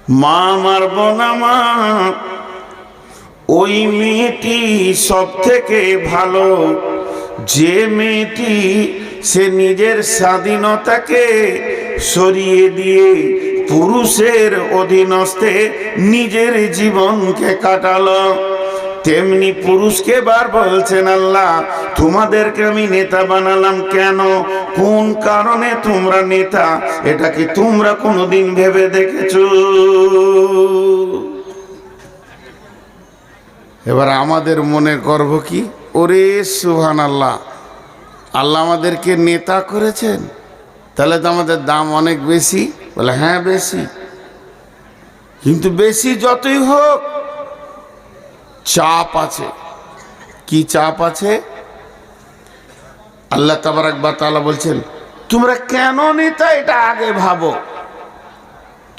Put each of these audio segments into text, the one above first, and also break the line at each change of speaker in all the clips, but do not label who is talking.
মা মারব না মা, ওই মেয়েটি সব থেকে ভালো যে মেয়েটি সে নিজের স্বাধীনতাকে সরিয়ে দিয়ে পুরুষের অধীনস্থে নিজের জীবনকে কাটালো। তেমনি পুরুষকে বার বলছেন আল্লাহ তোমাদেরকে আমি নেতা বানালাম কেন, কোন কারণে তোমরা নেতা, এটা কি তোমরা কোনোদিন ভেবে দেখেছো? এবার আমাদের মনে করব কি, ওরে সুবহানাল্লাহ, আল্লাহ আমাদেরকে নেতা করেছেন, তাহলে তো আমাদের দাম অনেক বেশি। বলে হ্যাঁ বেশি, কিন্তু বেশি যতই হোক চাপ আছে। কি চাপ আছে? আল্লাহ তাবারাক ওয়া তাআলা বলছেন তোমরা কেন নেতা এটা আগে ভাবো,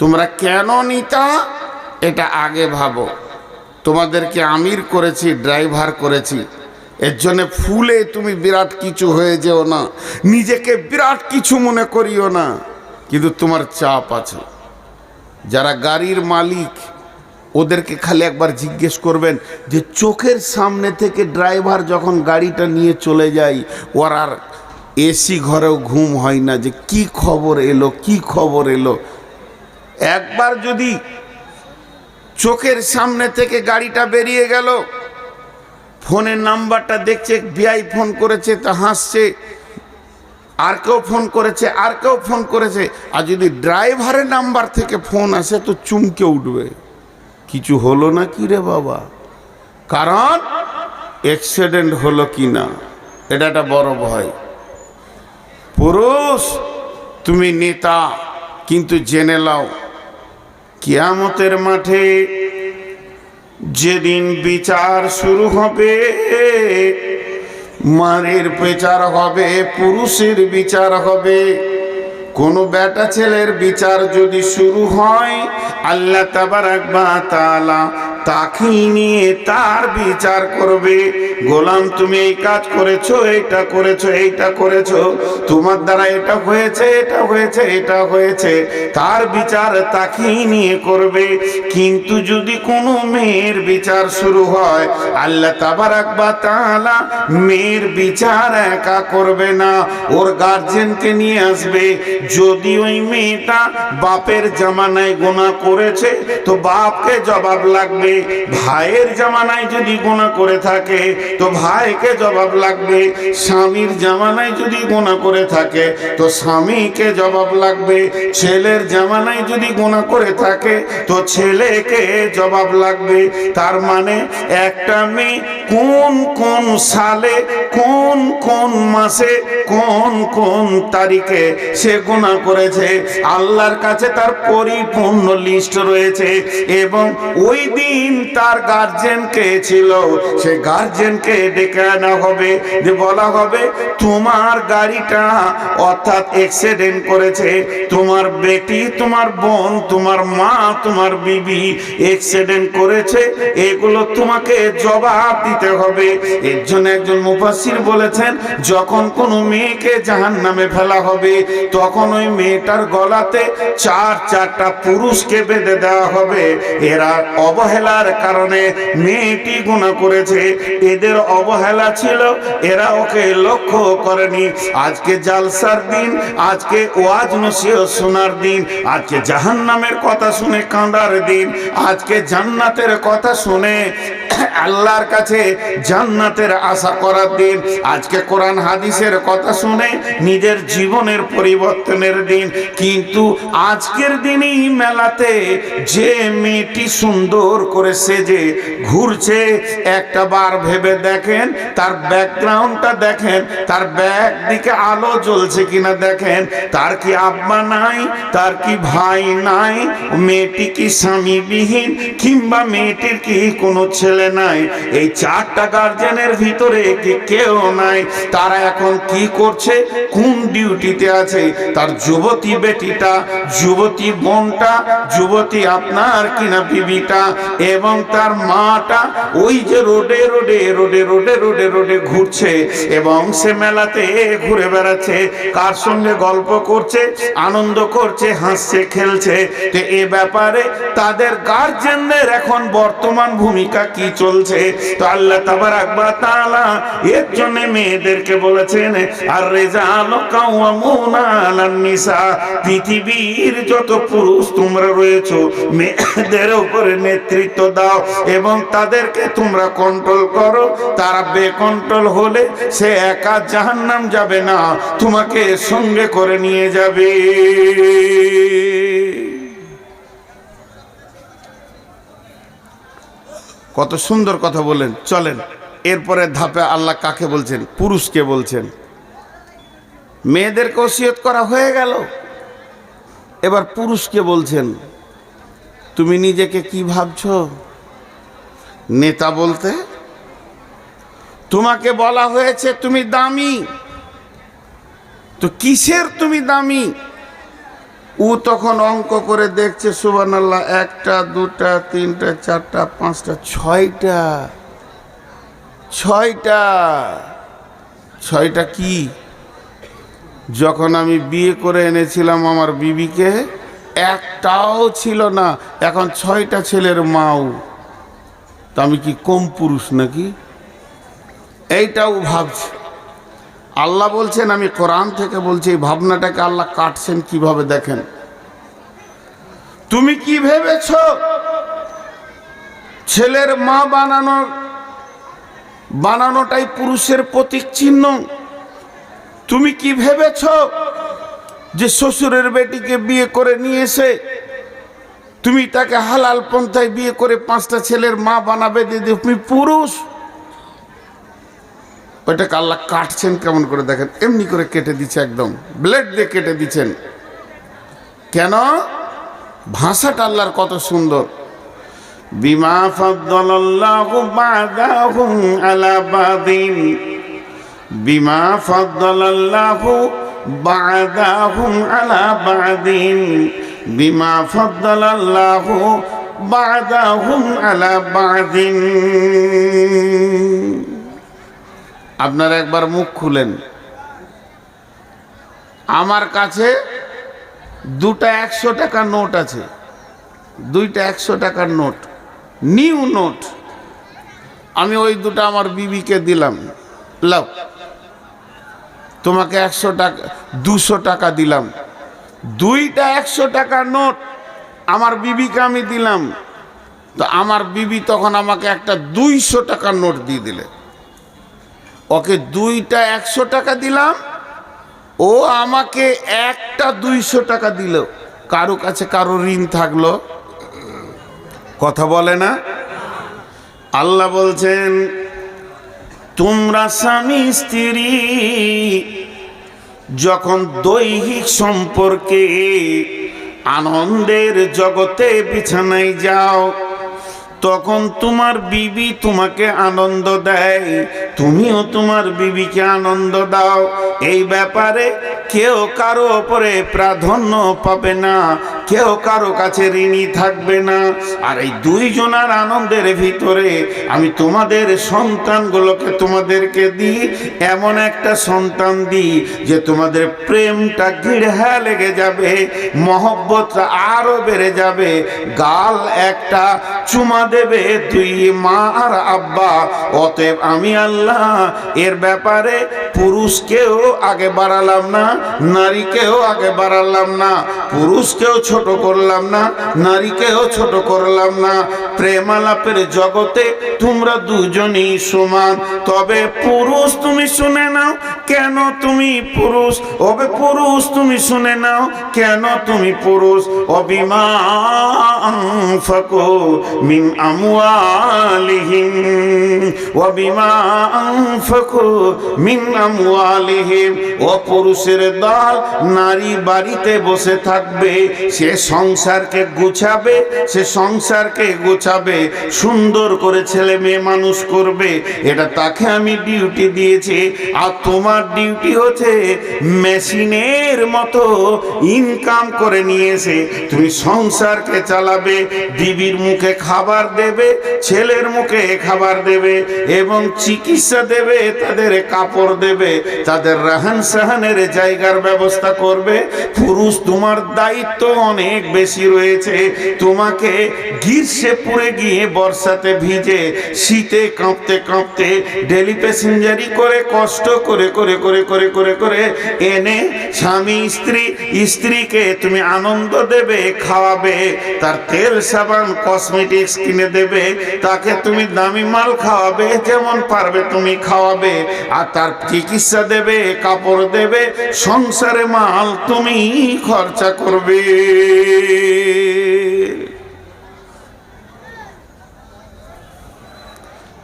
তোমরা কেন নেতা এটা আগে ভাবো। তোমাদেরকে আমির করেছি, ড্রাইভার করেছি, এর জন্য ফুলে তুমি বিরাট কিছু হয়ে যেও না, নিজেকে বিরাট কিছু মনে করিও না, কিন্তু তোমার চাপ আছে। যারা গাড়ির মালিক ওদেরকে খালি একবার জিজ্ঞেস করবেন যে চোখের সামনে থেকে ড্রাইভার যখন গাড়িটা নিয়ে চলে যায় ওর আর এসি ঘরেও ঘুম হয় না, যে কি খবর এলো কি খবর এলো। একবার যদি চোখের সামনে থেকে গাড়িটা বেরিয়ে গেল, ফোনের নাম্বারটা দেখছে, বিআই ফোন করেছে তা হাসছে, আর কেউ ফোন করেছে, আর কেউ ফোন করেছে, আর যদি ড্রাইভারের নাম্বার থেকে ফোন আসে তো চমকে উঠবে, কিছু হলো না কি রে বাবা, কারণ অ্যাক্সিডেন্ট হলো কি না, এটা একটা বড় ভয়। পুরুষ তুমি নেতা, কিন্তু জেনে নাও কিয়ামতের মাঠে যেদিন বিচার শুরু হবে, মায়ের বিচার হবে, পুরুষের বিচার হবে। কোনো বেটা ছেলের বিচার যদি শুরু হয়, আল্লাহ তাবারাক ওয়া তাআলা তাকে নিয়ে তার বিচার করবে। গোলাম তুমি এই কাজ করেছো, এইটা করেছো, এইটা করেছো, তোমার দ্বারা এটা হয়েছে, এটা হয়েছে, এটা হয়েছে, তার বিচার তাকে নিয়ে করবে। কিন্তু যদি কোনো মেয়ের বিচার শুরু হয়, আল্লাহ তাবারাক ওয়া তাআলা মেয়ের বিচার একা করবে না, ওর গার্জিয়ানকে নিয়ে আসবে। যদি ওই মেয়েটা বাপের জামানায় গুনাহ করেছে তো বাপকে জবাব লাগবে, ভাইয়ের জামানায় যদি গুনাহ করে থাকে তো ভাইকে জবাব লাগবে, স্বামীর জামানায় যদি গুনাহ করে থাকে তো স্বামীকে জবাব লাগবে, ছেলের জামানায় যদি গুনাহ করে থাকে তো ছেলেকে জবাব লাগবে। তার মানে একটা মেয়ে কোন কোন সালে, কোন কোন মাসে, কোন কোন তারিখে সে গুনাহ করেছে, আল্লাহর কাছে তার পরিপূর্ণ লিস্ট রয়েছে। এবং ওই দিন তার গার্জিয়ান কে ছিল, সে গার্জিয়ানকে ডেকে আনা হবে, যে বলা হবে তোমার গাড়িটা অর্থাৎ অ্যাক্সিডেন্ট করেছে, তোমার বেটি, তোমার বোন, তোমার মা, তোমার বিবি অ্যাক্সিডেন্ট করেছে, এগুলো তোমাকে জবাব দিতে হবে। এর জন্য একজন মুফাসসির বলেছেন যখন কোনো মেয়েকে জাহান্নামে ফেলা হবে তখন ওই মেয়েটার গলাতে চারটা পুরুষকে বেঁধে দেওয়া হবে। এরা অবহেলার কারণে মেয়েটি গুনাহ করেছে, এদের অবহেলা ছিল, এরা ওকে লক্ষ্য করেনি। আজকে জালসার দিন, আজকে ওয়াজ নসিহত শোনার দিন, আজকে জাহান্নামের কথা শুনে কাঁদার দিন, আজকে জান্নাতের কথা শুনে আল্লাহর কাছে জান্নাতের আশা করার দিন, আজকে কোরআন হাদিসের কথা শুনে নিজের জীবনের পরিবর্তনের দিন। কিন্তু আজকের দিনই মেলাতে যে মেয়েটি সুন্দর করে সেজে ঘুরছে, একটা বার ভেবে দেখেন তার ব্যাকগ্রাউন্ডটা দেখেন, তার ব্যাক দিকে আলো জ্বলছে কিনা দেখেন, তার কি আব্বা নাই, তার কি ভাই নাই, মেয়েটি কি স্বামীবিহীন, কিংবা মেয়েটির কি কোনো ছেলে নাই, এই চারটা গার্জিয়ানের ভিতরে কি কেউ নাই। তারা এখন কি করছে, কোন ডিউটিতে আছে, তার যুবতী বেটিটা, যুবতী বোনটা, যুবতী আপনার কিনা বিবিটা এবং তার মাটা ওই যে রোডে রোডে রোডে রোডে রোডে রোডে ঘুরছে এবং সে মেলাতে ঘুরে বেড়াচ্ছে, কার সঙ্গে গল্প করছে, আনন্দ করছে, হাসছে, খেলছে। তো এ ব্যাপারে তাদের গার্জেনদের এখন বর্তমান ভূমিকা কি চলছে? তো আল্লাহ তাবারাক ওয়া তাআলা এর জন্য মেয়েদেরকে বলেছেন আর রিজালু কাওয়ামুনা আলান নিসা, পৃথিবীর যত পুরুষ তোমরা রয়েছো মেয়েদের উপরে নেতৃত্ব দাও এবং তাদেরকে তোমরা কন্ট্রোল করো। তারা বেকন্ট্রোল হলে সে একা জাহান্নাম যাবে না, তোমাকে সঙ্গে করে নিয়ে যাবে। কত সুন্দর কথা বলেন। চলেন এরপরে ধাপে আল্লাহ কাকে বলছেন? পুরুষকে বলছেন। মেয়েদেরকে ওসিয়ত করা হয়ে গেল, এবার পুরুষকে বলছেন। তুমি নিজেকে কি ভাবছো নেতা বলতে? তোমাকে বলা হয়েছে তুমি দামি, তো কিসের তুমি দামি? ও তখন অঙ্ক করে দেখছে, সুবহানাল্লাহ, 1টা 2টা 3টা 4টা 5টা 6টা কি? যখন আমি বিয়ে করে এনেছিলাম আমার বিবিকে একটাও ছিল না, এখন 6টা ছেলের মাও। তা আমি কি কম পুরুষ নাকি? এইটাও ভাবছে। আল্লাহ বলছেন, আমি কোরআন থেকে বলছি, এই ভাবনাটাকে আল্লাহ কাটছেন কিভাবে দেখেন। তুমি কি ভেবেছ ছেলের মা বানানোটাই পুরুষের প্রতীক চিহ্ন? তুমি কি ভেবেছ যে শ্বশুরের বেটিকে বিয়ে করে নিয়ে এসে তুমি তাকে হালাল পন্থায় বিয়ে করে 5টা ছেলের মা বানাবে, দিদি তুমি পুরুষ? ওইটাকে আল্লাহ কাটছেন কেমন করে দেখেন, এমনি করে কেটে দিচ্ছে, একদম ব্লেড দিয়ে কেটে দিচ্ছেন। কেন? ভাষাটা আল্লাহর কত সুন্দর। বিমা ফাদ্দালাল্লাহু বা'দাহুম আলা বাদিন, বিমা ফাদ্দালাল্লাহু বা'দাহুম আলা বাদিন, বিমা ফাদ্দালাল্লাহু বা'দাহুম আলা বাদিন। আপনারা একবার মুখ খুলেন। আমার কাছে 2টা 100 টাকার নোট আছে, 2টা 100 টাকার নোট, নিউ নোট। আমি ওই 2টা আমার বিবিকে দিলাম, লাও তোমাকে 100 টাকা 200 টাকা দিলাম। 2টা 100 টাকার নোট আমার বিবিকে আমি দিলাম। তো আমার বিবি তখন আমাকে একটা 200 টাকার নোট দিয়ে দিলে। ওকে 2টা 100 টাকা দিলাম, ও আমাকে একটা 200 টাকা দিল। কারো কাছে কারো ঋণ থাকলো? কথা বলে না। আল্লাহ বলছেন, তোমরা স্বামী স্ত্রী যখন দৈহিক সম্পর্কে আনন্দের জগতে বিছানায় যাও, তখন তোমার বিবি তোমাকে আনন্দ দেয়, তুমিও তোমার বিবিকে আনন্দ দাও। এই ব্যাপারে কেউ কারো ওপরে প্রাধান্য পাবে না, কেউ কারো কাছে ঋণী থাকবে না। আর এই 2 জনের আনন্দের ভিতরে আমি তোমাদের সন্তানগুলোকে তোমাদেরকে দিই, এমন একটা সন্তান দিই যে তোমাদের প্রেমটা গিড়হা লেগে যাবে, মহব্বতটা আরো বেড়ে যাবে। গাল একটা চুমা দেবে 2 মা আর আব্বা। অতএব আমি আল্লাহ এর ব্যাপারে পুরুষকেও আগে বাড়ালাম না, নারীকেও আগে বাড়ালাম না, পুরুষকেও ছোট করলাম না, নারীকেও ছোট করলাম না। প্রেমালাপের জগতে তোমরা দুজনেই সমান। তবে পুরুষ তুমি শুনে নাও, কেন তুমি পুরুষ? ওবে পুরুষ তুমি শুনে নাও, কেন তুমি পুরুষ? অবিমা আনফাকু মিন আমওয়ালিহিম ওয়াবিমা আনফাকু মিন আমওয়ালিহিম। ও পুরুষের দল, নারী বাড়িতে বসে থাকবে, সে সংসারকে গুছাবে, সে সংসারকে গুছাবে, সুন্দর করে ছেলে মেয়ে মানুষ করবে, এটা তাকে আমি ডিউটি দিয়েছি। আর তোমার ডিউটি হচ্ছে মেশিনের মতো ইনকাম করে নিয়েছে তুমি সংসারকে চালাবে। খাওয়াবে, বিবির মুখে খাবার দেবে, ছেলের মুখে খাবার দেবে এবং চিকিৎসা দেবে, তাদের কাপড় দেবে, তাদের রাহান সাহানের জায়গার ব্যবস্থা করবে। পুরুষ তোমার দায়িত্ব অনেক বেশি রয়েছে। তোমাকে গ্রীষ্মে পুড়ে গিয়ে বর্ষাতে ভিজে শীতে কাঁপতে কাঁপতে ডেলি প্যাসেঞ্জারি করে কষ্ট করে করে করে করে করে করে এনে স্বামী স্ত্রীকে তুমি আনন্দ দেবে, খাওয়াবে, তার তেল সাবান কসমেটিক্স কিনে দেবে, তাকে তুমি দামি মাল খাওয়াবে, যেমন পারবে তুমি খাওয়াবে, আর তার চিকিৎসা দেবে, কাপড় দেবে, সংসারে মাল তুমি খরচা করবে।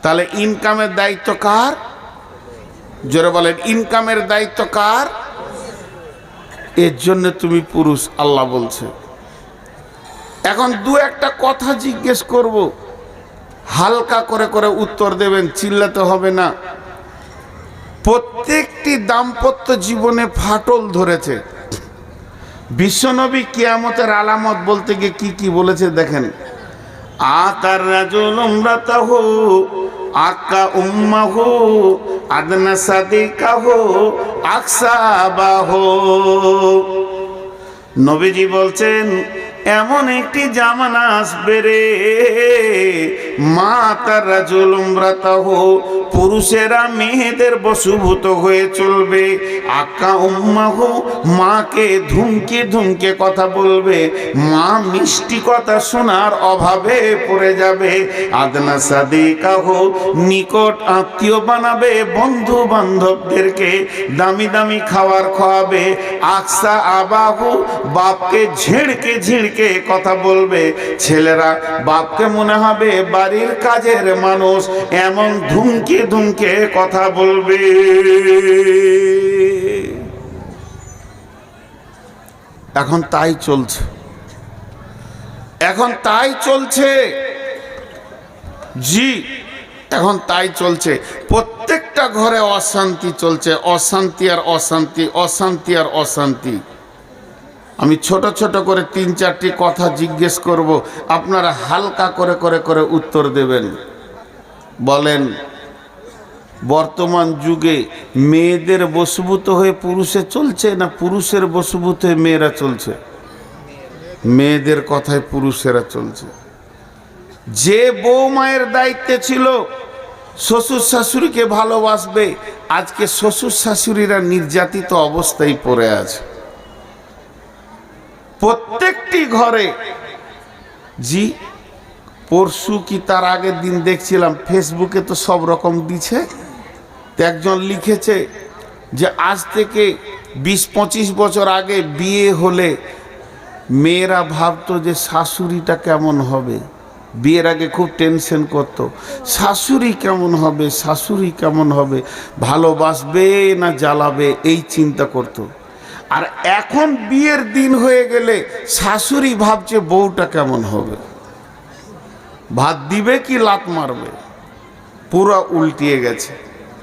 তাহলে ইনকামের দায়িত্ব কার? জোরে বলেন, ইনকামের দায়িত্ব কার? এর জন্য তুমি পুরুষ, আল্লাহ বলছে। এখন দু একটা কথা জিজ্ঞেস করব, হালকা করে করে উত্তর দেবেন, চিল্লাতে হবে না। প্রত্যেকটি দাম্পত্য জীবনে ফাটল ধরেছে। বিশ্বনবী কিয়ামতের আলামত বলতে গিয়ে কি কি বলেছে দেখেন। আতার রাজুল উমরাতাহু আকা উম্মাহু আদনা সাদিকাহু আকসাবাহু। নবীজি বলছেন, এমন একটি জামানা আসবে রে, মা তার রাজুল উমরাতাহু, পুরুষেরা মেয়েদের বশীভূত হয়ে চলবে, আকা উম্মাহু, মাকে ধুমকে ধুমকে কথা বলবে, মা মিষ্টি কথা শোনার অভাবে পড়ে যাবে, আদনা সাদিকাহু, নিকট আত্মীয় বানাবে, বন্ধু বান্ধবদেরকে দামি দামি খাবার খাওয়াবে, আকসা আবাহু, বাপকে ঝিড়কে ঝিড়কে কথা বলবে, ছেলেরা বাপকে মনে হবে বাড়ির কাজের মানুষ, এমন ধুমকে ধুমকে কথা বলবে। এখন তাই চলছে, এখন তাই চলছে, জি এখন তাই চলছে। প্রত্যেকটা ঘরে অশান্তি চলছে, অশান্তি আর অশান্তি, অশান্তি আর অশান্তি। আমি ছোট ছোট করে তিন চারটি কথা জিজ্ঞেস করব, আপনারা হালকা করে করে করে উত্তর দেবেন। বলেন, বর্তমান যুগে মেয়েদের বশীভূত হয়ে পুরুষে চলছে না পুরুষের বশীভূত হয়ে মেয়েরা চলছে? মেয়েদের কথায় পুরুষেরা চলছে। যে বউ মায়ের দায়িত্বে ছিল শ্বশুর শাশুড়িকে ভালোবাসবে, আজকে শ্বশুর শাশুড়িরা নির্যাতিত অবস্থায় পড়ে আছে প্রত্যেকটি ঘরে। জি, পরশু কি তার আগের দিন দেখছিলাম ফেসবুকে, তো সব রকম দিছে। একজন লিখেছে যে আজ থেকে 20-25 বছর আগে বিয়ে হলে মেয়েরা ভাবতো যে শাশুড়িটা কেমন হবে। বিয়ের আগে খুব টেনশন করত, শাশুড়ি কেমন হবে, শাশুড়ি কেমন হবে, ভালোবাসবে না জ্বালাবে, এই চিন্তা করত। আর এখন বিয়ের দিন হয়ে গেলে শাশুড়ি ভাবছে বউটা কেমন হবে, ভাত দিবে কি লাত মারবে। পুরো উল্টিয়ে গেছে।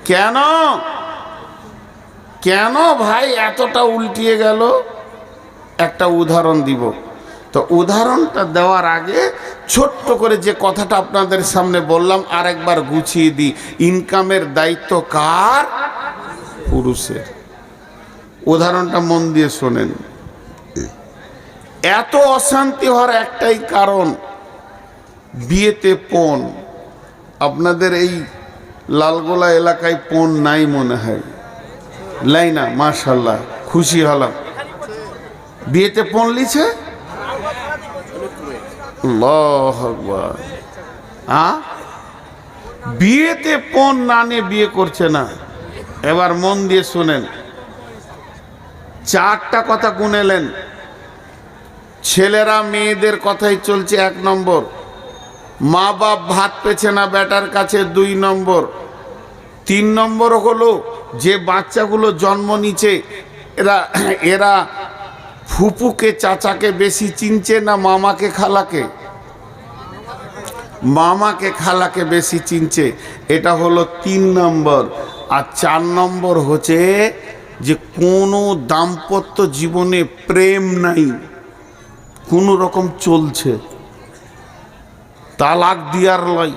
কেন কেন ভাই এতটা উল্টিয়ে গেল? একটা উদাহরণ দিব। তো উদাহরণটা দেওয়ার আগে ছোট্ট করে যে কথাটা আপনাদের সামনে বললাম আরেকবার গুছিয়ে দিই। ইনকামের দায়িত্ব কার? পুরুষের। উদাহরণটা মন দিয়ে শোনেন। এত অশান্তি হওয়ার একটাই কারণ, বিয়েতে পণ। আপনাদের এই লালগোলা এলাকায় পণ নাই মনে হয়, লাই না? মাশাআল্লাহ, খুশি হলাম। বিয়েতে পণ লিছে, আল্লাহু আকবার। বিয়েতে পণ না নিয়ে বিয়ে করছে না। এবার মন দিয়ে শুনেন, চারটা কথা গুনেলেন। ছেলেরা মেয়েদের কথাই চলছে 1 নম্বর, মা বাপ ভাত পেছে না বেটার কাছে 2 নম্বর, 3 নম্বর হলো যে বাচ্চাগুলো জন্ম নিচ্ছে এরা ফুপুকে চাচাকে বেশি চিনছে না মামাকে খালাকে? মামাকে খালাকে বেশি চিনছে, এটা হলো 3 নম্বর। আর 4 নম্বর হচ্ছে যে কোনো দাম্পত্য জীবনে প্রেম নাই, কোনো রকম চলছে। তালাক দিয়ার লয়,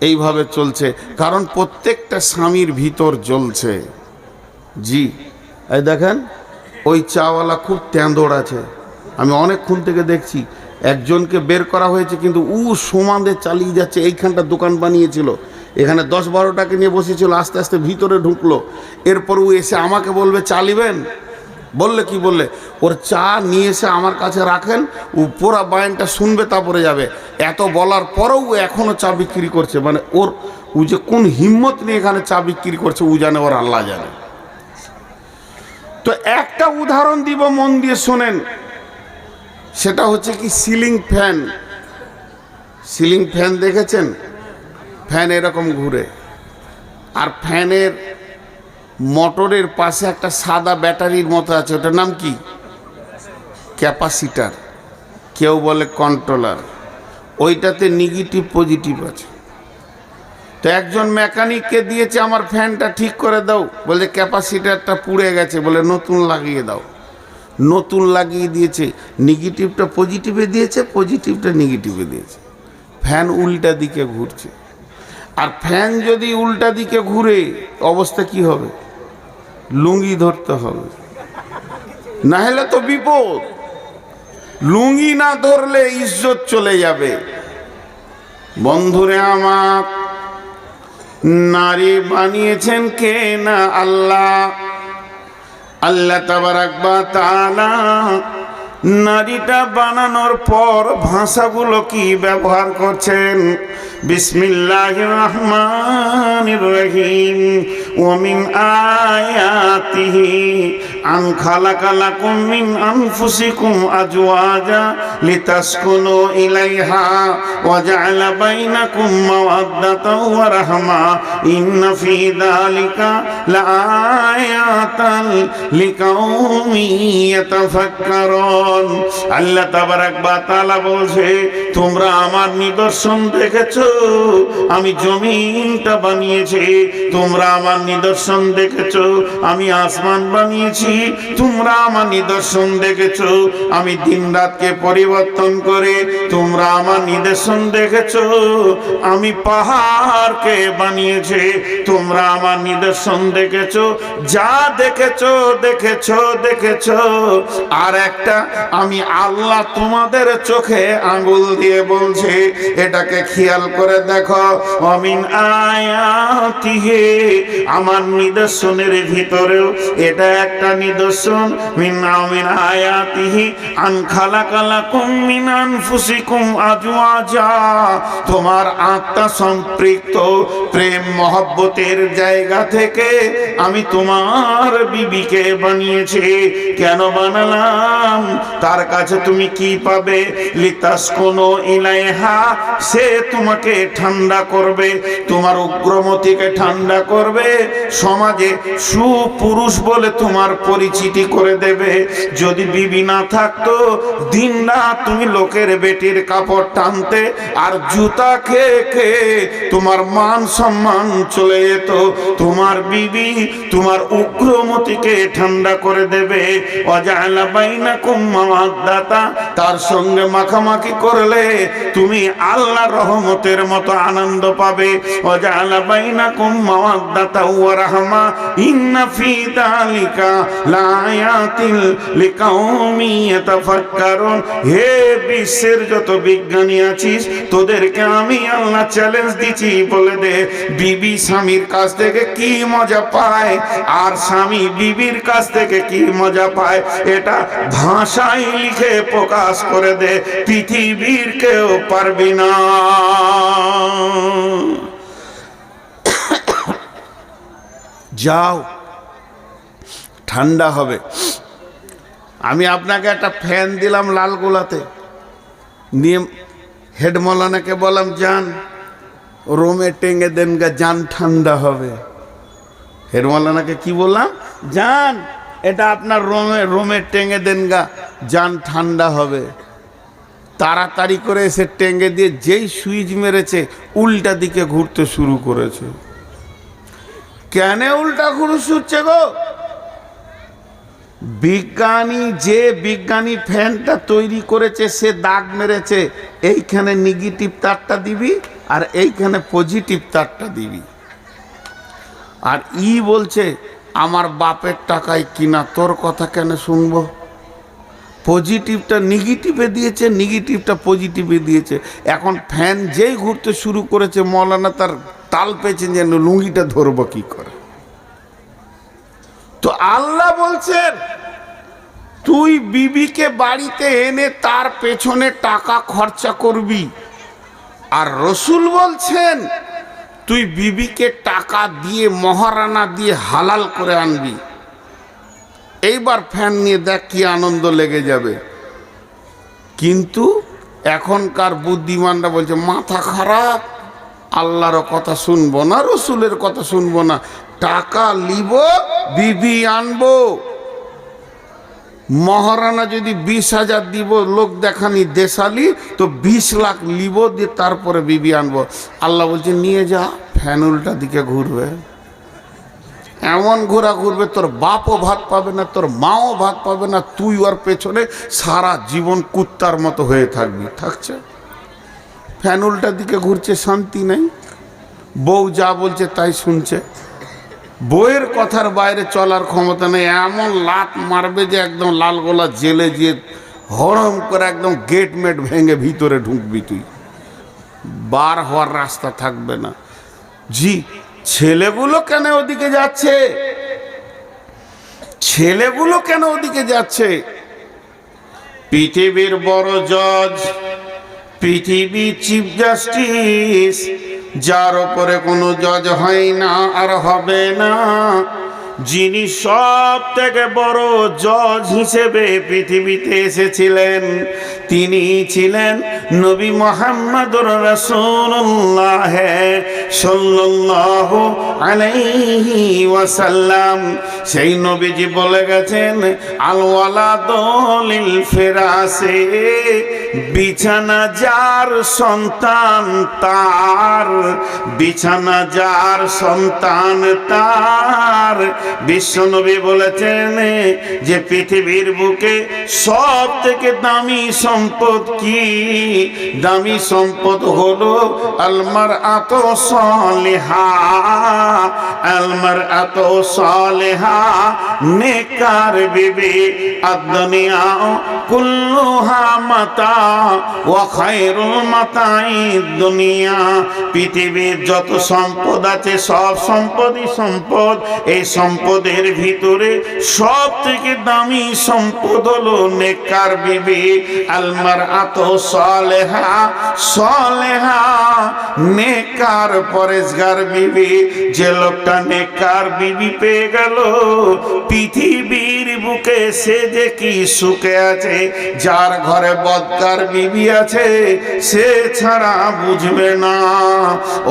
এইভাবে চলছে। কারণ প্রত্যেকটা স্বামীর ভিতর জ্বলছে। জি, এই দেখেন ওই চাওয়ালা খুব তেঁদড় আছে। আমি অনেকক্ষণ থেকে দেখছি একজনকে বের করা হয়েছে, কিন্তু সমানে চালিয়ে যাচ্ছে। এইখানটা দোকান বানিয়েছিল, এখানে 10-12টাকে নিয়ে বসেছিল, আস্তে আস্তে ভিতরে ঢুকলো। এরপর এসে আমাকে বলবে চালিবেন, বললে কি বললে ওর চা নিয়ে এসে আমার কাছে রাখেন, পুরা বায়ানটা শুনবে তারপরে যাবে। এত বলার পরেও এখনো চা বিক্রি করছে। মানে ওর যে কোন হিম্মত নিয়ে এখানে চা বিক্রি করছে জানে, ওর আল্লাহ জানে। তো একটা উদাহরণ দিব, মন দিয়ে শোনেন। সেটা হচ্ছে কি, সিলিং ফ্যান। সিলিং ফ্যান দেখেছেন? ফ্যান এরকম ঘুরে, আর ফ্যানের মোটরের পাশে একটা সাদা ব্যাটারির মতো আছে, ওটার নাম কি? ক্যাপাসিটার, কেউ বলে কন্ট্রোলার। ওইটাতে নেগেটিভ পজিটিভ আছে। তো একজন মেকানিককে দিয়েছে আমার ফ্যানটা ঠিক করে দাও, বলে ক্যাপাসিটারটা পুড়ে গেছে, বলে নতুন লাগিয়ে দাও। নতুন লাগিয়ে দিয়েছে, নেগেটিভটা পজিটিভে দিয়েছে, পজিটিভটা নেগেটিভে দিয়েছে। ফ্যান উল্টা দিকে ঘুরছে। আর ফ্যান যদি উল্টা দিকে ঘুরে অবস্থা কি হবে? লুঙ্গি ধরতে হবে, না হলে তো বিপদ। লুঙ্গি না ধরলে ইজ্জত চলে যাবে। বন্ধুরে আমার, নারী বানিয়েছেন কে না? আল্লাহ। আল্লাহ তাবারাক ওয়া তাআলা নারীটা বানানোর পর ভাষাগুলো কি ব্যবহার করছেন? বিসমিল্লাহির রহমানির রহিম। ওয়া মিন আয়াতিহি আন খালাকা লাকুম মিন আনফুসিকুম আজওয়াজা লিতাসকুনু ইলাইহা ওয়া জাআলা বাইনাকুম মাওয়াদ্দাতাও ওয়া রাহমা ইন্না ফী যালিকা লাআয়াতান লিকাউমিন ইয়াতাফাক্কারুন। আল্লাহ তাবারাক ওয়া তাআলা বলছে, তোমরা আমার নিদর্শন দেখেছো, আমি জমিনটা বানিয়েছি। তোমরা আমার নিদর্শন দেখেছো, আমি আসমান বানিয়েছি। তোমরা আমার নিদর্শন দেখেছো, আমি দিন রাতকে পরিবর্তন করে। তোমরা আমার নিদর্শন দেখেছো, আমি পাহাড়কে বানিয়েছি। তোমরা আমার নিদর্শন দেখেছো, যা দেখেছো দেখেছো দেখেছো। আর একটা, আমি আল্লাহ তোমাদের চোখে আঙ্গুল দিয়ে বলছি, এটাকে খেয়াল করে দেখো। অমিন আয়াতিহি, আমার নিদর্শনের ভিতরেও এটা একটা নিদর্শন। মিন আয়াতিহি আন খালাকা লাকুম মিন আনফুসিকুম আজওয়াজা, তোমার আত্মা সম্পৃক্ত প্রেম মহব্বতের জায়গা থেকে আমি তোমার বিবিকে বানিয়েছি। কেন বানালাম? তার কাছে তুমি কি পাবে? লিতাসকুনু ইলাইহা, সে তোমাকে ঠান্ডা করবে, তোমার উগ্রমতিকে ঠান্ডা করবে, সমাজে সুপুরুষ বলে তোমার পরিচিতি করে দেবে। যদি বিবি না থাকতো, দিন রাত তুমি লোকের বেটির কাপড় টানতে, আর জুতা খেয়ে খেয়ে তোমার মান সম্মান চলে যেত। তোমার বিবি তোমার উগ্রমতিকে ঠান্ডা করে দেবে। ওয়াজআলা বাইনাকুম মাওয়াদ্দাতা, তার সঙ্গে মাখামাখি করলে তুমি আল্লাহর রহমতের মতো আনন্দ পাবে। ওয়াজআলা বাইনাকুম মাওয়াদ্দাতা ওয়া রাহমা ইন্না ফী যালিকা লাআয়াতিন লিকাউমিন ইয়াতাফাক্কারুন। হে বিশ্বের যত বিজ্ঞানী আছিস, তোদেরকে আমি আল্লাহ চ্যালেঞ্জ দিচ্ছি, বলে দে বিবি স্বামীর কাছ থেকে কি মজা পায়, আর স্বামী বিবির কাছ থেকে কি মজা পায়, এটা ভাষায় লিখে প্রকাশ করে দে। পৃথিবীর কেউ পারবি না। যাও, ঠান্ডা হবে। আমি আপনাকে একটা ফ্যান দিলাম লালগোলাতে, নিয়ে হেড মৌলানাকে বললাম, যান রোমে টেঙ্গে দেন গা, যান ঠান্ডা হবে। হেড মৌলানাকে কি বললাম? যান এটা আপনার রোমে টেঙ্গে দেন গা, যান ঠান্ডা হবে। তাড়াতাড়ি করে এসে টেঙ্গে দিয়ে যেই সুইচ মেরেছে, উল্টা দিকে ঘুরতে শুরু করেছে। কেন উল্টা ঘুরছে গো? যে বিজ্ঞানী ফ্যানটা তৈরি করেছে সে দাগ মেরেছে, এইখানে নেগেটিভ তারটা দিবি আর এইখানে পজিটিভ তারটা দিবি। আর বলছে আমার বাপের টাকায় কিনা, তোর কথা কেন শুনবো? পজিটিভটা নেগেটিভে দিয়েছে, নেগেটিভটা পজিটিভে দিয়েছে। এখন ফ্যান যেই ঘুরতে শুরু করেছে মৌলানা তার তাল পেয়েছেন যেন লুঙ্গিটা ধরবো কি করে। তো আল্লাহ বলছেন তুই বিবিকে বাড়িতে এনে তার পেছনে টাকা খরচা করবি, আর রসুল বলছেন তুই বিবিকে টাকা দিয়ে মহারানা দিয়ে হালাল করে আনবি। এইবার ফ্যান নিয়ে দেখ কি আনন্দ লেগে যাবে। কিন্তু এখনকার বুদ্ধিমানরা বলছে মাথা খারাপ, আল্লাহর কথা শুনবো না, রসুলের কথা শুনবো না, টাকা লিব বিবি আনবো। মহারানা যদি 20,000 দিব লোক দেখানি দেশালি, তো 20 লাখ লিব দিয়ে তারপরে বিবি আনবো। আল্লাহ বলছে নিয়ে যা, ফ্যান উল্টা দিকে ঘুরবে, এমন ঘোরা ঘুরবে তোর বাপও ভাত পাবে না, তোর মাও ভাত পাবে না, তুই ওর পেছনে সারা জীবন কুত্তার মতো হয়ে থাকবি। থাকছে ফ্যান উল্টা দিকে ঘুরছে, শান্তি নেই, বউ যা বলছে তাই শুনছে, বউয়ের কথার বাইরে চলার ক্ষমতা নেই। এমন লাত মারবে যে একদম লাল গোলা জেলে যে হরম করে একদম গেট মেট ভেঙে ভিতরে ঢুকবি, তুই বার হওয়ার রাস্তা থাকবে না। জি, ছেলেগুলো কেন ওদিকে যাচ্ছে? ছেলেগুলো কেন ওদিকে যাচ্ছে? পৃথিবীর বড় জজ, পৃথিবীর চিফ জাস্টিস, যার উপরে কোনো জজ হয় না আর হবে না, যিনি সব থেকে বড় জজ হিসেবে পৃথিবীতে এসেছিলেন, তিনি ছিলেন নবী মুহাম্মদুর রাসূলুল্লাহ সাল্লাল্লাহু আলাইহি ওয়াসাল্লাম। সেই নবীজি বলে গেছেন আল ওয়ালাদু লিল ফিরাসে, বিছানা যার সন্তান তার, বিছানা যার সন্তান তার। বিশ্বনবী বলেছেন যে পৃথিবীর বুকে সব থেকে দামি সম্পদ কি? দামি সম্পদ হলো আলমারআতু সালিহা, আলমারআতু সালিহা, নেকার বিবি। আদ-দুনিয়া কুল্লুহা মাতা ওয়া খায়রুল মাতাই দুনিয়া। পৃথিবীর যত সম্পদ আছে সব সম্পদই সম্পদ, এই সম্পদের ভিতরে সব থেকে দামি সম্পদ হলো নেককার বিবি। আলমারআতু সালেহা, সালেহা নেককার পরেজগার বিবি। যে লোকটা নেককার বিবি পেয়ে গেল পৃথিবীর বুকে সে যে কি সুখে আছে। যার ঘরে বদকার বিবি আছে সে ছাড়া বুঝবে না।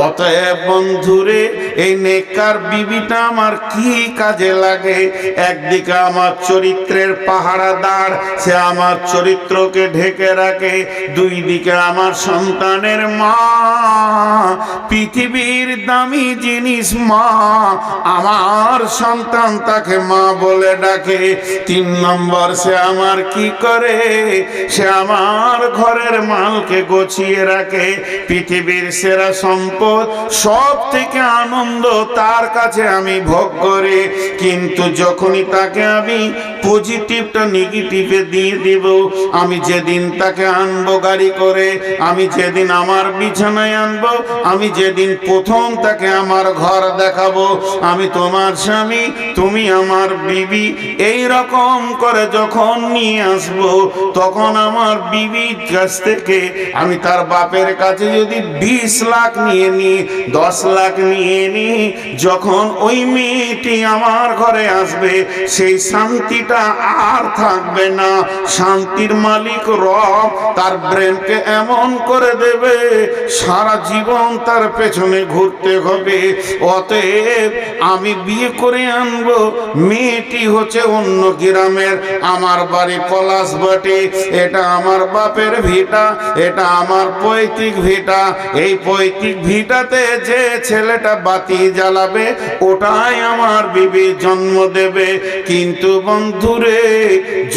অতএব বন্ধুরে, এই নেককার বিবিটা আমার কি কাজে লাগে? একদিকে আমার চরিত্রের পাহারাদার, সে আমার চরিত্রকে ঢেকে রাখে। দুই দিকে আমার সন্তানের মা, পৃথিবীর দামি জিনিস মা, আমার সন্তান তাকে মা বলে ডাকে। 3 নম্বর, সে আমার কি করে? সে আমার ঘরের মালকে গুছিয়ে রাখে। পৃথিবীর সেরা সম্পদ, সব থেকে আনন্দ তার কাছে আমি ভোগ করি। কিন্তু যখনই তাকে আমি পজিটিভটা নেগেটিভে দিয়ে দিব, আমি যেদিন তাকে আনবো গাড়ি করে, আমি যেদিন আমার বিছানায় আনবো, আমি যেদিন প্রথম তাকে আমার ঘর দেখাবো, আমি তোমার স্বামী, তুমি আমার বিবি, এই রকম করে যখন নিয়ে আসবো, তখন আমার বিবির কাছ থেকে আমি তার বাপের কাছে যদি 20 লাখ নিয়ে নি, 10 লাখ নিয়ে নি, যখন ওই মেয়েটি আমার ঘরে আসবে, সেই শান্তিটা আর থাকবে না। শান্তির মালিক রব তার ব্রেনকে এমন করে দেবে, সারা জীবন তার পেছনে ঘুরতে হবে। অতএব আমি বিয়ে করে আনবো, মেয়েটি হচ্ছে অন্য গ্রামের, আমার বাড়ি পলাশবাটি, এটা আমার বাপের ভিটা, এটা আমার পৈতৃক ভিটা। এই পৈতৃক ভিটাতে যে ছেলেটা বাতি জ্বালাবে ওটাই আমার বিবি জন্ম দেবে। কিন্তু বন্ধুরে,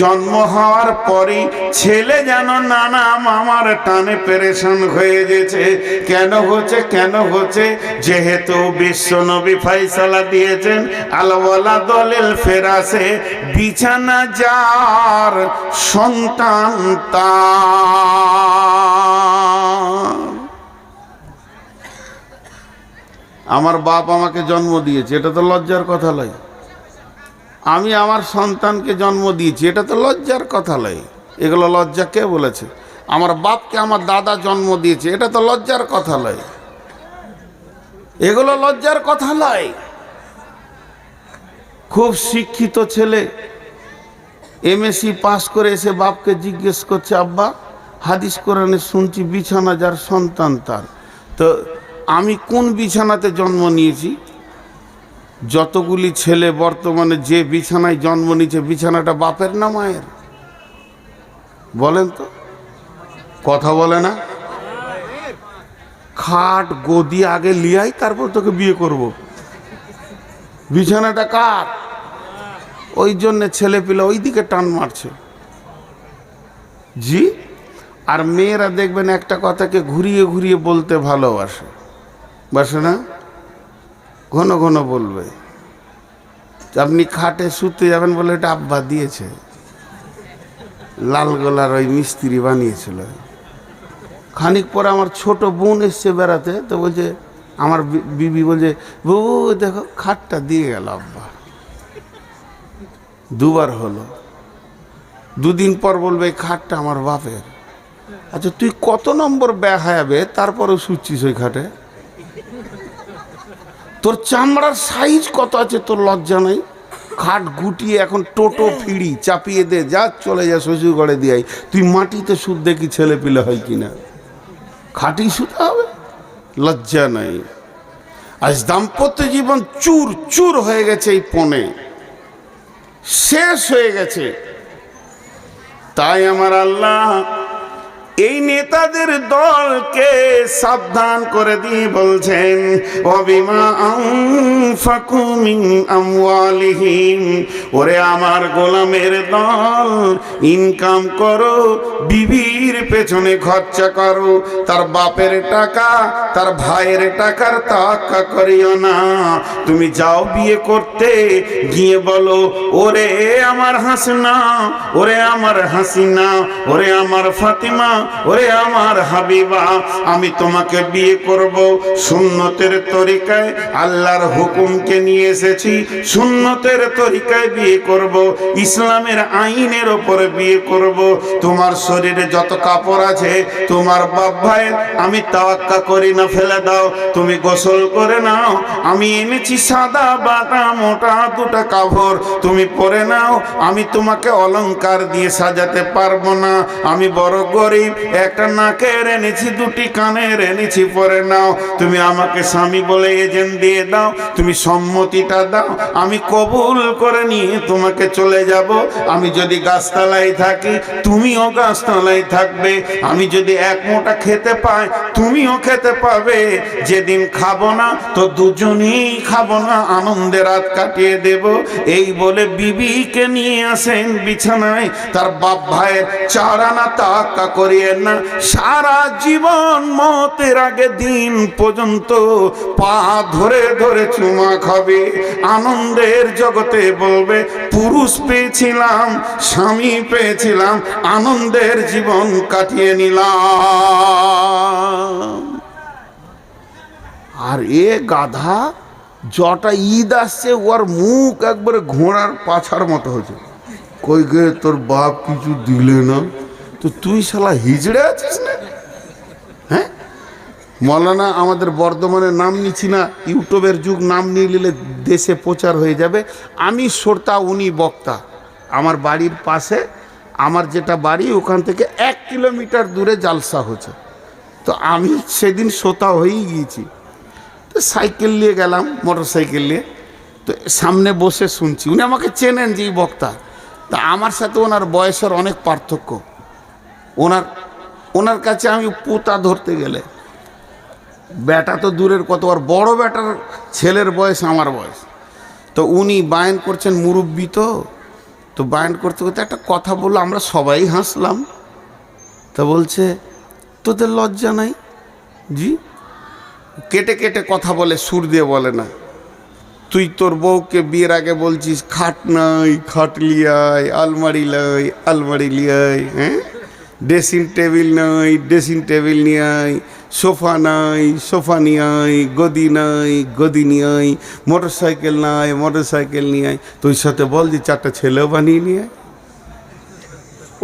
জন্ম হওয়ার পরই ছেলে যেন নানা মামার টানে পেরেশান হয়ে গেছে। কেন হচ্ছে? যেহেতু বিশ্বনবী ফয়সালা দিয়েছেন, আল ওয়ালাদ লিল ফিরাসে, বিছানা যার সন্তান তার। আমার বাপ আমাকে জন্ম দিয়েছে, এটা তো লজ্জার কথা নয়। আমি আমার সন্তানকে জন্ম দিয়েছি, এটা তো লজ্জার কথা নয়। এগুলো লজ্জা কে বলেছে? আমার বাপকে আমার দাদা জন্ম দিয়েছে, এটা তো লজ্জার কথা নয়। এগুলো লজ্জার কথা নয়। খুব শিক্ষিত ছেলে এমএসসি পাস করে এসে বাপকে জিজ্ঞেস করছে, আব্বা হাদিস কোরআনে শুনছি বিছানা যার সন্তান তার, তো আমি কোন বিছানাতে জন্ম নিয়েছি? যতগুলি ছেলে বর্তমানে যে বিছানায় জন্ম নিয়েছে, বিছানাটা বাপের না মায়ের? বলেন তো, কথা বলে না? খাট গদি আগে লিয়াই, তারপর তোকে বিয়ে করব। বিছানাটা কার? ওই জন্যে ছেলে পিলে ওই দিকে টান মারছে। জি। আর মেয়েরা দেখবেন একটা কথাকে ঘুরিয়ে ঘুরিয়ে বলতে ভালোবাসে, বাসে না? ঘন ঘন বলবে। আপনি খাটে শুতে যাবেন বলে, এটা আব্বা দিয়েছে, লালগোলার ওই মিস্ত্রি বানিয়েছিল। খানিক পরে আমার ছোট বোন এসছে বেড়াতে, তো বলছে, আমার বিবি বলছে, বউ দেখো খাটটা দিয়ে গেল আব্বা। দুবার হলো। দুদিন পর বলবে এই খাটটা আমার বাপের। আচ্ছা তুই কত নম্বর বেহায়াবে তারপরেও শুচ্ছিস ওই খাটে? তোর চামড়ার সাইজ কত আছে, তোর লজ্জা নাই? খাট গুটিয়ে এখন টোটো ফিড়ি চাপিয়ে দে, যা চলে যা শ্বশুর ঘরে দিয়ে। তুই মাটিতে সুদ দেখি ছেলে পিলে হয় কিনা? খাটি শুতে হবে? লজ্জা নাই। আজ দাম্পত্য জীবন চুর চুর হয়ে গেছে, এই পণে শেষ হয়ে গেছে। তাই আমার আল্লাহ এই নেতাদের দলকে সাবধান করে দিয়ে বলছেন, ওয়াবিমা আনফাকু মিন আমওয়ালিহিম, ওরে আমার গোলামের দল, ইনকাম করো, বিবির পেছনে খরচা করো। তার বাপের টাকা, তার ভাইয়ের টাকার তাওয়াক্কা করিও না। তুমি যাও বিয়ে করতে, গিয়ে বলো, ওরে আমার হাসিনা, ওরে আমার হাসিনা, ওরে আমার ফাতিমা, ওরে আমার হাবিবা, আমি তোমাকে বিয়ে করব সুন্নতের তরিকায়। আল্লাহর হুকুমকে নিয়ে এসেছি, সুন্নতের তরিকায় বিয়ে করব, ইসলামের আইনের ওপরে বিয়ে করব। তোমার শরীরে যত কাপড় আছে তোমার বাপ ভাইয়ের আমি তাওয়াক্কা করি না, ফেলে দাও, তুমি গোসল করে নাও। আমি এনেছি সাদা বাটা মোটা দুটা কাপড়, তুমি পরে নাও। আমি তোমাকে অলংকার দিয়ে সাজাতে পারবো না, আমি বড় গরিব, একটা নাকের এনেছি, দুটি কানের এনেছি, পরে নাও। তুমি আমাকে স্বামী বলে এজেন্ট দিয়ে দাও, তুমি সম্মতিটা দাও, আমি কবুল করে নিয়ে তোমাকে চলে যাব। আমি যদি গাছতলায় থাকি তুমিও গাছতলায় থাকবে, আমি যদি এক মোটা খেতে পাই তুমিও খেতে পাবে। যেদিন খাবো না তো দুজনেই খাবো না, আনন্দে রাত কাটিয়ে দেব। এই বলে বিবিকে নিয়ে আসেন বিছানায়। তার বাপ ভাইয়ের 4 আনা তাওয়াক্কা করিয়েন না। সারা জীবন মতের আগে দিন পর্যন্ত পা ধরে ধরে চুমা খাবে, আনন্দের জগতে বলবে পুরুষ পেয়েছিলাম, স্বামী পেয়েছিলাম, আনন্দের জীবন কাটিয়ে নিলাম। আর এ গাধা জটা ঈদ আসছে, ওর মুখ একবারে ঘোড়ার পাছার মতো হয়েছে। কই গে তোর বাপ কিছু দিলে না, তো তুই শালা হিজড়ে আছিস না? হ্যাঁ, মৌলানা আমাদের বর্ধমানে নাম নিচ্ছি না, ইউটিউবের যুগ, নাম নিয়ে নিলে দেশে প্রচার হয়ে যাবে। আমি শ্রোতা, উনি বক্তা। আমার বাড়ির পাশে, আমার যেটা বাড়ি ওখান থেকে 1 কিলোমিটার দূরে জালসা হচ্ছে। তো আমি সেদিন শ্রোতা হয়েই গিয়েছি। তো সাইকেল নিয়ে গেলাম, মোটর সাইকেল নিয়ে। তো সামনে বসে শুনছি, উনি আমাকে চেনেন যে এই বক্তা। তা আমার সাথে ওনার বয়সের অনেক পার্থক্য। ওনার কাছে আমি পুতা ধরতে গেলে, বেটা তো দূরের কত, আর বড় বেটার ছেলের বয়স আমার বয়স। তো উনি বায়ান করছেন, মুরব্বী তো বায়ান করতে করতে একটা কথা বললো, আমরা সবাই হাসলাম। তা বলছে, তোদের লজ্জা নাই? জি। কেটে কেটে কথা বলে, সুর দিয়ে বলে না। তুই তোর বউকে বিয়ের আগে বলছিস খাট নাই, খাট লিয়াই, আলমারি লাই, আলমারি লিয়াই, হ্যাঁ, ড্রেসিং টেবিল নাই, ড্রেসিং টেবিল নিয়ে আয়, সোফা নাই, সোফা নিয়ে আয়, গদি নাই, গদি নিয়ে আয়, মোটর সাইকেল নাই, মোটর সাইকেল নিয়ে আয়। তুই সাথে বল যে 4টা ছেলেও বানিয়ে নিয়ে আয়।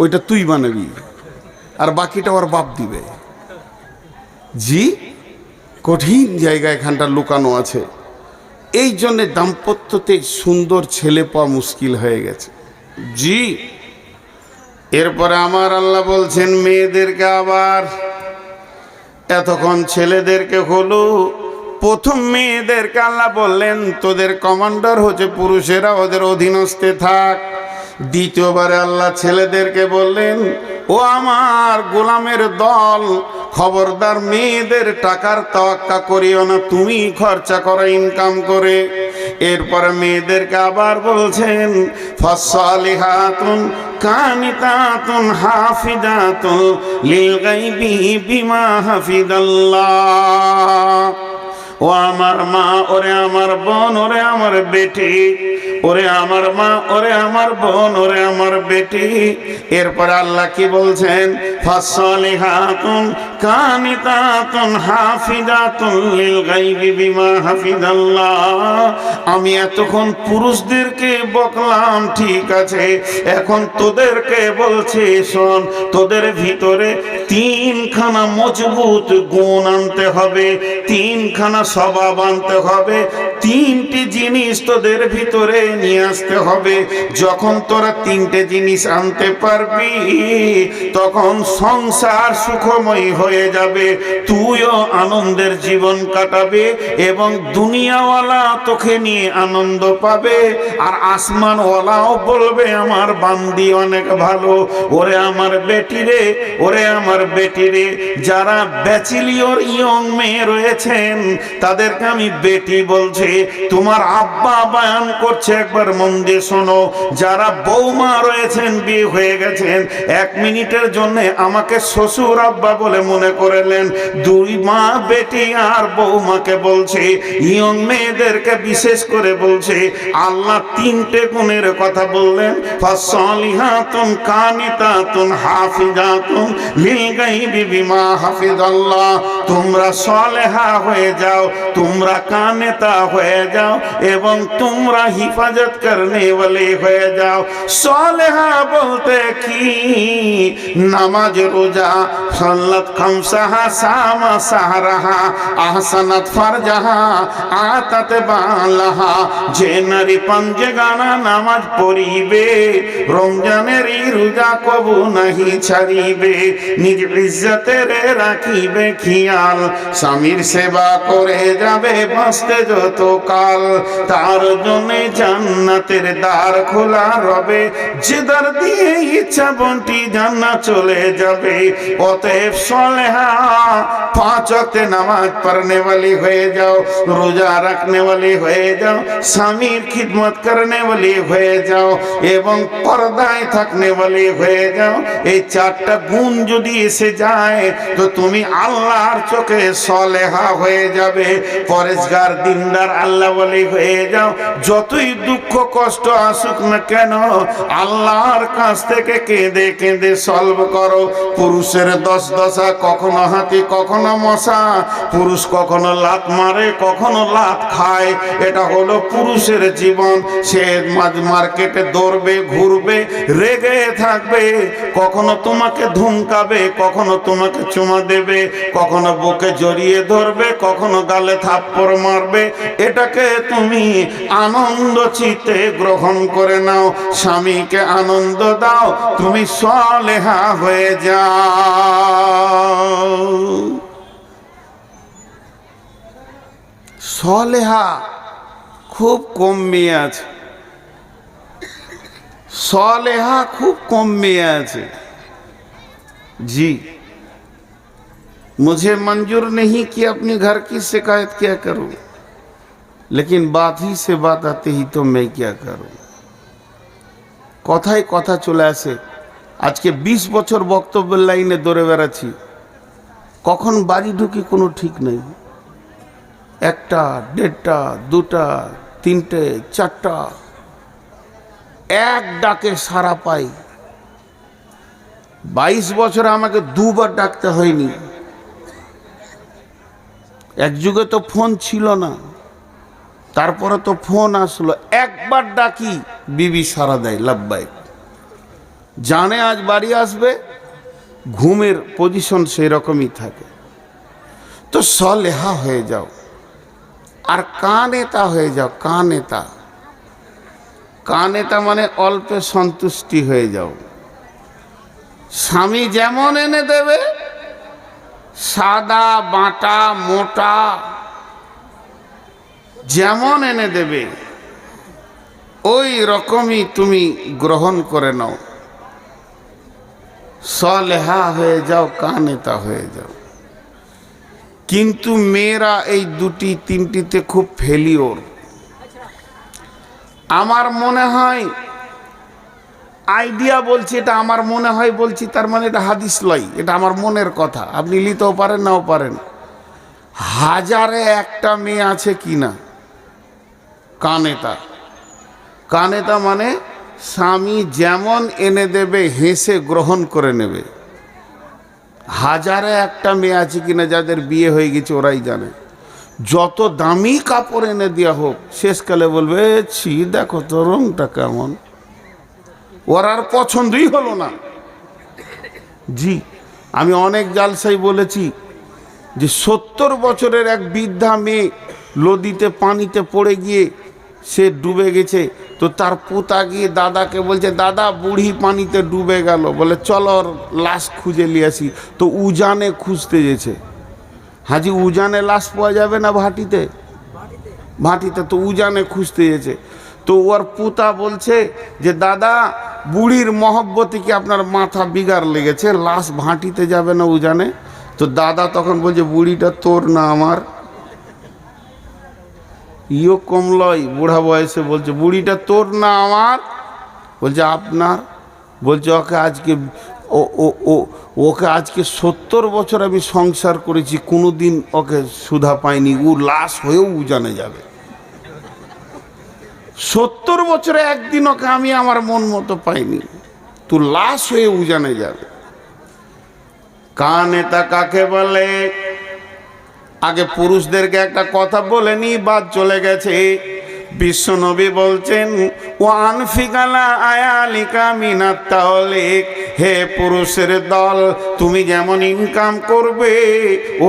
ওইটা তুই বানাবি, আর বাকিটা ওর বাপ দিবে। জি, কঠিন জায়গা এখানটা লুকানো আছে। এই জন্যে দাম্পত্যতে সুন্দর ছেলে পাওয়া মুশকিল হয়ে গেছে। জি। এরপরে আমার আল্লাহ বলছেন মেয়েদেরকে, আবার এতক্ষণ ছেলেদেরকে হলো, প্রথম মেয়েদেরকে আল্লাহ বললেন তোদের কমান্ডার হচ্ছে পুরুষেরা, ওদের অধীনস্থে থাক। দ্বিতীয়বারে আল্লাহ ছেলেদেরকে বললেন, ও আমার গোলামের দল, খবরদার মেয়েদের টাকার তাওয়াক্কা করিও না, তুমি খরচা করো ইনকাম করে। এরপরে মেয়েদেরকে আবার বলছেন, ফাসসালিহাতুন কানিতাতুন হাফিজাতুন লিল গায়বি বিমা হাফিজাল্লাহ। ও আমার মা, ওরে আমার বোন, ওরে আমার বেটি, ওরে আমার মা, ওরে আমার বোন, ওরে আমার বেটি। এরপর আল্লাহ কি বলছেন, ফাসসালিহাতুন কানিতাতুন হাফিজাতুন লিল গায়বি বিমা হাফিজাল্লাহ। আমি এতক্ষণ পুরুষদেরকে বকলাম, ঠিক আছে, এখন তোদেরকে বলছি শোন, তোদের ভিতরে 3খানা মজবুত গুণ আনতে হবে, 3খানা স্বভাব আনতে হবে, 3টি জিনিস তোদের ভিতরে নিয়ে আসতে হবে। যখন তোরা 3টে জিনিস আনতে পারবি, তখন সংসার সুখময় হয়ে যাবে, তুইও আনন্দের জীবন কাটাবে এবং দুনিয়াওয়ালা তোকে নিয়ে আনন্দ পাবে, আর আসমানওয়ালাও বলবে আমার বান্দি অনেক ভালো। ওরে আমার বেটি রে, ওরে আমার বেটি রে, যারা ব্যাচেলিয়র ইয়ং মেয়ে রয়েছেন তাদেরকে আমি বেটি বলছি। তোমার আব্বা বয়ান করছে, একবার মন দিয়ে শোনো। যারা বৌমা রয়েছেন, বিয়ে হয়ে গেছেন, 1 মিনিটের জন্য আমাকে শ্বশুর আব্বা বলে মনে করলেন। 2 মা বেটি আর বৌমাকে বলছে, ইয়ং মেয়েদেরকে বিশেষ করে বলছে। আল্লাহ 3টে গুণের কথা বললেন, ফাসসালিহাতুন কানিতাতুন হাফিজাতুন লিল গায়বি বিমা হাফিজাল্লাহ। তোমরা সালেহা হয়ে যাও, তোমরা কানেতা হয়ে যাও এবং তোমরা হিফাজত করনে ওয়ালি হয়ে যাও। সালেহা বলতে কি, নামাজ রোজা, সালাত খামসাহা, সামা সাহরাহা, আহসানাত ফারজাহা, আতাত বালাহা। যে নারী পাঞ্জেগানা নামাজ পড়িবে, রমজানের রোজা কবু নাহি ছাড়িবে, নিজ ইজ্জতের রাখিবে খেয়াল, স্বামীর সেবা করে যাবে বাঁচতে যত কাল, তার জন্য জান্নাতের দ্বার খোলা রবে, যে দ্বার দিয়ে ইচ্ছা বন্টি জান্নাত চলে যাবে। অতএব সালেহা 5 ওয়াক্তে নামাজ পড়নে वाली হয়ে যাও, রোজা রাখনে वाली হয়ে যাও, স্বামীর খিদমত করনে वाली হয়ে যাও এবং পর্দায় থাকনে वाली হয়ে যাও। এই 4টা গুণ যদি এসে যায় তো তুমি আল্লাহর চোখে সালেহা হয়ে যাবে, পরেশগার, দিনদার, আল্লাহ ওয়ালি হয়ে যাও। যতই দুঃখ কষ্ট আসুক না কেন, আল্লাহর কাছ থেকে কেঁদে কেঁদে সলভ করো। পুরুষের 10 দশা, কখনো হাতি কখনো মশা, পুরুষ কখনো লাত মারে কখনো লাত খায়, এটা হলো পুরুষের জীবন। সে মার্কেটে দৌড়বে, ঘুরবে, রেগে থাকবে, কখনো তোমাকে ধমকাবে, কখনো তোমাকে চুমা দেবে, কখনো বুকে জড়িয়ে ধরবে, কখনো গালে থাপ্পড় মারবে। এটাকে তুমি আনন্দ চিত্তে গ্রহণ করে নাও, স্বামীকে আনন্দ দাও, তুমি সালেহা হয়ে যাও। সলেহা খুব কম মেয়ে আছে, सलेहा खूब कम में আছে। जी, मुझे मंजूर नहीं कि अपने घर की शिकायत क्या करूं, लेकिन बात ही से बात आती ही तो मैं क्या करूं। কথায় কথা চলে আসে। আজকে 20 বছর বক্তব্যের লাইনে দৌড়ে বেড়াচ্ছি, কখন বাড়ি ঢুকি কোনো ঠিক নেই। একটা, দেড়টা, দুটা, তিনটে, চারটা, এক ডাকে সারা পাই। 22 বছরে আমাকে দুবার ডাকতে হয়নি। এক যুগে তো ফোন ছিল না, তারপরে তো ফোন আসলো। একবার ডাকি বিবি সারা দেয়, লাব্বাইক। জানে আজ বাড়ি আসবে, ঘুমের পজিশন সেই রকমই থাকে। তো সলেহা হয়ে যাও আর কানেতা হয়ে যাও। কানেতা, কানেতা মানে অল্পে সন্তুষ্টি হয়ে যাও। স্বামী যেমন এনে দেবে, সাদা বাটা মোটা যেমন এনে দেবে, ওই রকমই তুমি গ্রহণ করে নাও। সলেহা হয়ে যাও, কানেতা হয়ে যাও। কিন্তু মেয়েরা এই দুটি তিনটিতে খুব ফেলিওর। আমার মনে হয়, আইডিয়া বলছি, এটা আমার মনে হয় বলছি, তার মানে এটা হাদিস লয়, এটা আমার মনের কথা। আপনি নিতেও পারেন, নাও পারেন। হাজারে একটা মেয়ে আছে কিনা কানেতা। কানেতা মানে স্বামী যেমন এনে দেবে হেসে গ্রহণ করে নেবে। হাজারে একটা মেয়ে আছে কিনা যাদের বিয়ে হয়ে গেছে, ওরাই জানে। যত দামি কাপড় এনে দেওয়া হোক, শেষকালে বলবে ছি দেখো তো রংটা কেমন, ওর আর পছন্দই হলো না। জি, আমি অনেক জালসাই বলেছি যে 70 বছরের এক বৃদ্ধা মেয়ে নদীতে পানিতে পড়ে গিয়ে সে ডুবে গেছে। তো তার পোতা গিয়ে দাদাকে বলছে, দাদা বুড়ি পানিতে ডুবে গেল, বলে চলো ওর লাশ খুঁজে নিয়ে আসি। তো উজানে খুঁজতে গেছে। হাজি উজানে লাশ পাওয়া যাবে না ভাটিতে, ভাটিতে তো উজানে খুঁজতে গেছে। তো ওর পুতা বলছে যে দাদা বুড়ির মহব্বতে কি আপনার মাথা বিগার লেগেছে, লাশ ভাটিতে যাবে না উজানে। তো দাদা তখন বলছে বুড়িটা তোর না আমার। ইও কমলয় বুড়া বয়সে বলছে বুড়িটা তোর না আমার। বলছে আপনার। বলছে ওকে আজকে ওকে আজকে 70 বছর আমি সংসার করেছি, কোনোদিন ওকে সুধা পাইনি, ও লাশ হয়েও উজানে যাবে। 70 বছরে একদিন ওকে আমি আমার মন মতো পাইনি, তো লাশ হয়ে উজানে যাবে। কানেতা কাকে বলে? আগে পুরুষদেরকে একটা কথা বলে নি, বাদ চলে গেছে। বিশ্বনবী বলছেন ওয়ান ফিকালা আয়ালিকা মিনাত তাওলিক, হে পুরুষের দল, তুমি যেমন ইনকাম করবে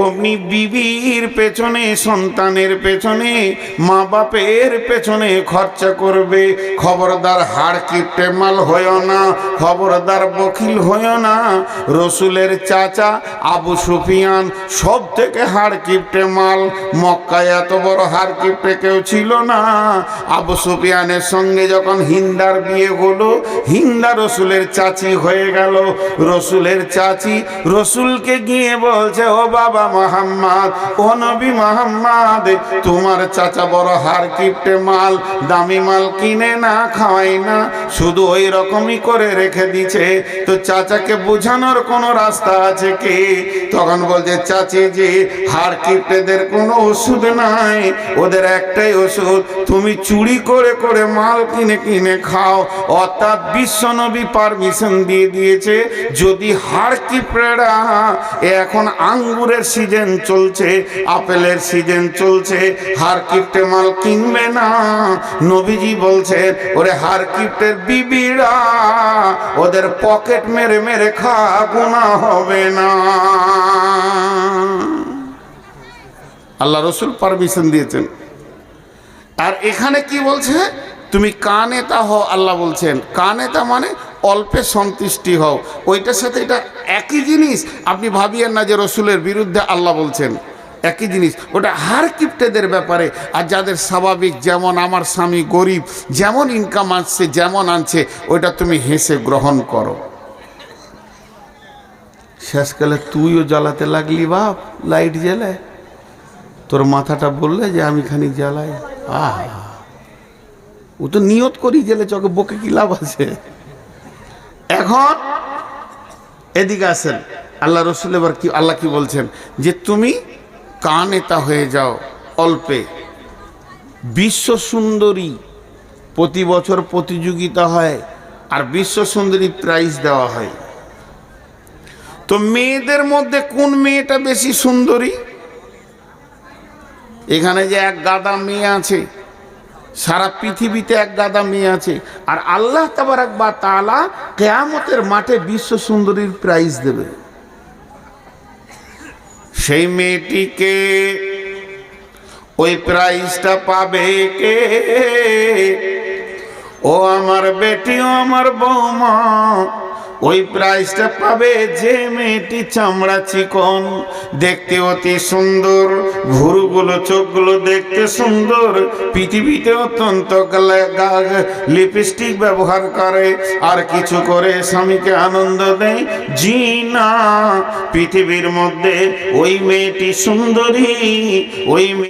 অমনি বিবির পেছনে, সন্তানের পেছনে, মা বাপের পেছনে খরচা করবে। খবরদার হাড় কিপটে মাল হইও না, খবরদার বখিল হইও না। রসুলের চাচা আবু সুফিয়ান সব থেকে হাড় কিপটে মাল। মক্কায় এত বড় হাড় কিপটে কেউ ছিল না। আবু সুফিয়ানের সঙ্গে যখন হিন্দার বিয়ে হলো, হিন্দা রসুলের চাচি হয়ে গেল। রসুলের চাচি রসুলকে গিয়ে বলছে, ও বাবা মোহাম্মদ, ও নবী মোহাম্মদ, তোমার চাচা বড় হার কিপটে মাল, দামি মাল কিনে না, খাওয়াই না, শুধু ওই রকমই করে রেখে দিছে। তো চাচাকে বোঝানোর কোনো রাস্তা আছে কি? তখন বলছে চাচি জি, হার কিপটেদের কোনো ওষুধ নাই, ওদের একটাই ওষুধ, তুমি চুরি করে করে মাল কিনে কিনে খাও। অর্থাৎ বিশ্বনবী পারমিশন দিয়ে দিয়েছে, যদি হাড় কিপড়েরা, এখন আঙ্গুরের সিজন চলছে, আপেলের সিজন চলছে, হাড় কিপটে মাল কিনবে না। নবীজি বলছে ওরে হাড় কিপটের বিবিরা, ওদের পকেট মেরে মেরে খা, গুনাহ হবে না। আল্লাহ রসুল পারমিশন দিয়েছেন। আর এখানে কি বলছে? তুমি কানেতা হও। আল্লাহ বলছেন কানেতা মানে অল্পে সন্তুষ্টি হও। ওইটার সাথে এটা একই জিনিস। আপনি ভাবিয়েন না যে রসুলের বিরুদ্ধে আল্লাহ বলছেন। একই জিনিস, ওটা হার কিপ্টেদের ব্যাপারে। আর যাদের স্বাভাবিক, যেমন আমার স্বামী গরিব, যেমন ইনকাম আসছে যেমন আনছে, ওইটা তুমি হেসে গ্রহণ করো। শেষকালে তুইও জ্বালাতে লাগলি বাপ, লাইট জ্বালায়, তোর মাথাটা বললে যে আমি খানিক জ্বালাই। ও তো নিয়ত করি জ্বালে, চোখে বকে কি লাভ আছে? এখন এদিকে আসেন, আল্লাহ রসুল এবার কি, আল্লাহ কি বলছেন, যে তুমি কানেতা হয়ে যাও অল্পে। বিশ্ব সুন্দরী প্রতি বছর প্রতিযোগিতা হয়, আর বিশ্ব সুন্দরী প্রাইজ দেওয়া হয়। তো মেয়েদের মধ্যে কোন মেয়েটা বেশি সুন্দরী? এখানে যে এক গাদা মেয়ে আছে, সারা পৃথিবীতে এক গাদা মেয়ে আছে, আর আল্লাহ তাবারাক ওয়া তাআলা কিয়ামতের মাঠে বিশ্ব সুন্দরীর প্রাইজ দেবে। সেই মেয়েটিকে, ওই প্রাইজটা পাবে কে? ও আমার বেটি, ও আমার বৌমা, ওই প্রাইজটা পাবে যে মেয়েটি চামড়া চিকন, দেখতে অতি সুন্দর, ভুরুগুলো চোখগুলো দেখতে সুন্দর, পৃথিবীতে অত্যন্ত লিপস্টিক ব্যবহার করে, আর কিছু করে স্বামীকে আনন্দ দেয়। জি না, পৃথিবীর মধ্যে ওই মেয়েটি সুন্দরী, ওই